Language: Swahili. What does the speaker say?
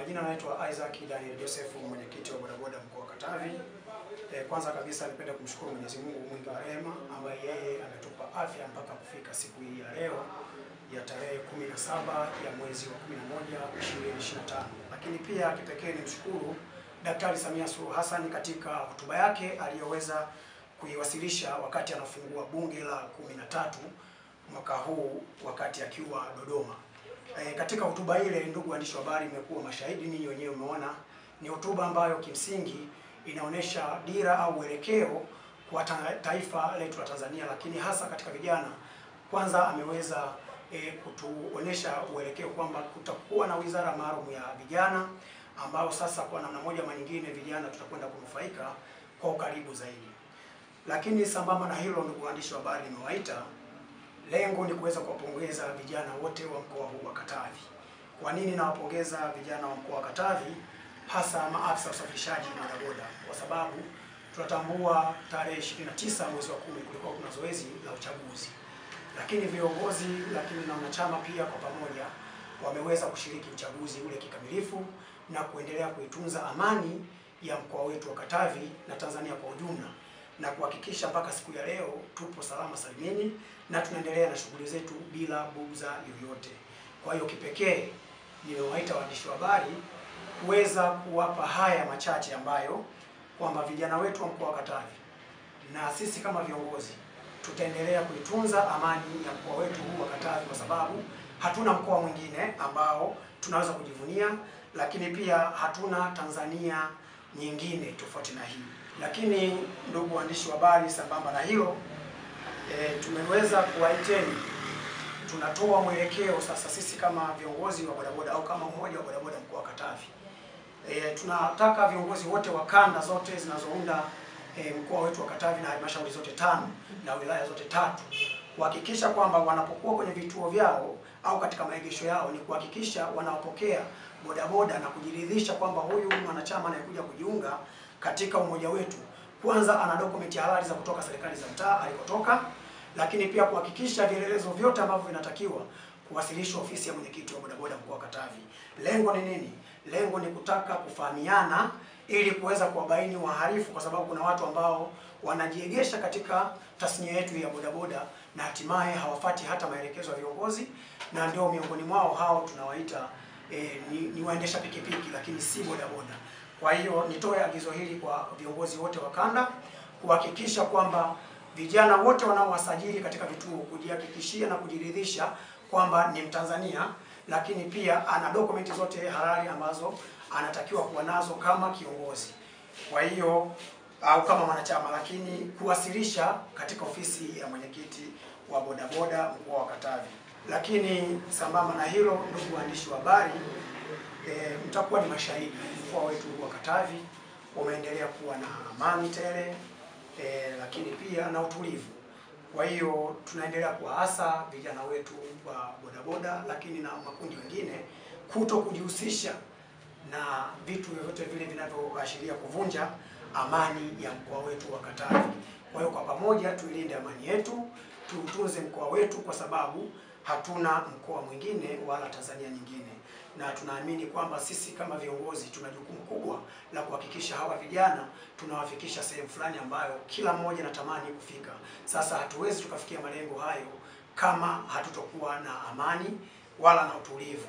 majina naitwa Isaac Daniel Joseph, mwenyekiti wa bodaboda mkoa wa Katavi. Kwanza kabisa nipenda kumshukuru Mwenyezi Mungu mwingi wa rehema ambaye yeye ametupa afya mpaka kufika siku hii ya leo ya tarehe 17 ya mwezi wa 11 2025. Lakini pia kipekee nimshukuru Daktari Samia Suluhu Hassan katika hotuba yake aliyoweza kuiwasilisha wakati anafungua bunge la 13 mwaka huu wakati akiwa Dodoma. Katika hotuba ile, ndugu waandishi wa habari, mmekuwa mashahidi, ninyi wenyewe umeona ni hotuba ambayo kimsingi inaonesha dira au uelekeo kwa taifa letu la Tanzania, lakini hasa katika vijana. Kwanza ameweza kutuonesha uelekeo kwamba kutakuwa na wizara maalum ya vijana ambao sasa kwa namna moja ama nyingine vijana tutakwenda kunufaika kwa ukaribu zaidi. Lakini sambamba na hilo, ndugu waandishi wa habari, nimewaita lengo ni kuweza kuwapongeza vijana wote wa mkoa huu wa Katavi. Kwa nini nawapongeza vijana wa mkoa wa Katavi, hasa maafisa usafirishaji na bodaboda? Kwa sababu tunatambua tarehe 29 mwezi wa 10 kulikuwa kuna zoezi la uchaguzi, lakini viongozi na wanachama pia kwa pamoja wameweza kushiriki uchaguzi ule kikamilifu na kuendelea kuitunza amani ya mkoa wetu wa Katavi na Tanzania kwa ujumla, na kuhakikisha mpaka siku ya leo tupo salama salimini na tunaendelea na shughuli zetu bila bughudha yoyote. Kwa hiyo kipekee nimewaita waandishi wa habari kuweza kuwapa haya machache ambayo kwamba vijana wetu wa mkoa wa Katavi na sisi kama viongozi tutaendelea kuitunza amani ya mkoa wetu huu wa Katavi, kwa sababu hatuna mkoa mwingine ambao tunaweza kujivunia, lakini pia hatuna Tanzania nyingine tofauti na hii. Lakini ndugu waandishi wa habari, sambamba na hilo tumeweza kuwaiteni, tunatoa mwelekeo sasa sisi kama viongozi wa bodaboda au kama umoja wa bodaboda mkoa wa Katavi. Tunataka viongozi wote wa kanda zote zinazounda mkoa wetu wa Katavi na halmashauri zote 5 na wilaya zote 3 kuhakikisha kwamba wanapokuwa kwenye vituo vyao au katika maegesho yao ni kuhakikisha wanawapokea bodaboda na kujiridhisha kwamba huyu mwanachama anayekuja kujiunga katika umoja wetu kwanza ana dokumenti halali za kutoka serikali za mtaa alikotoka, lakini pia kuhakikisha vielelezo vyote ambavyo vinatakiwa kuwasilishwa ofisi ya mwenyekiti wa bodaboda mkoa wa Katavi. Lengo ni nini? Lengo ni kutaka kufahamiana ili kuweza kuwabaini wahalifu, kwa sababu kuna watu ambao wanajiegesha katika tasnia yetu ya bodaboda na hatimaye hawafati hata maelekezo ya viongozi, na ndio miongoni mwao hao tunawaita ni waendesha pikipiki lakini si bodaboda. Kwa hiyo nitoe agizo hili kwa viongozi wote wa kanda kuhakikisha kwamba vijana wote wanaowasajili katika vituo kujihakikishia na kujiridhisha kwamba ni Mtanzania, lakini pia ana dokumenti zote halali ambazo anatakiwa kuwa nazo kama kiongozi, kwa hiyo au kama mwanachama, lakini kuwasilisha katika ofisi ya mwenyekiti wa bodaboda mkoa wa Katavi. Lakini sambamba na hilo, ndugu waandishi wa habari, mtakuwa ni mashahidi, mkoa wetu wa Katavi umeendelea kuwa na amani tele, lakini pia na utulivu. Kwa hiyo tunaendelea kuwaasa vijana wetu wa bodaboda, lakini na makundi mengine kuto kujihusisha na vitu vyovyote vile vinavyoashiria kuvunja amani ya mkoa wetu wa Katavi. Kwa hiyo kwa pamoja tuilinde amani yetu, tuutunze mkoa wetu, kwa sababu hatuna mkoa mwingine wala Tanzania nyingine, na tunaamini kwamba sisi kama viongozi tuna jukumu kubwa la kuhakikisha hawa vijana tunawafikisha sehemu fulani ambayo kila mmoja anatamani kufika. Sasa hatuwezi tukafikia malengo hayo kama hatutokuwa na amani wala na utulivu.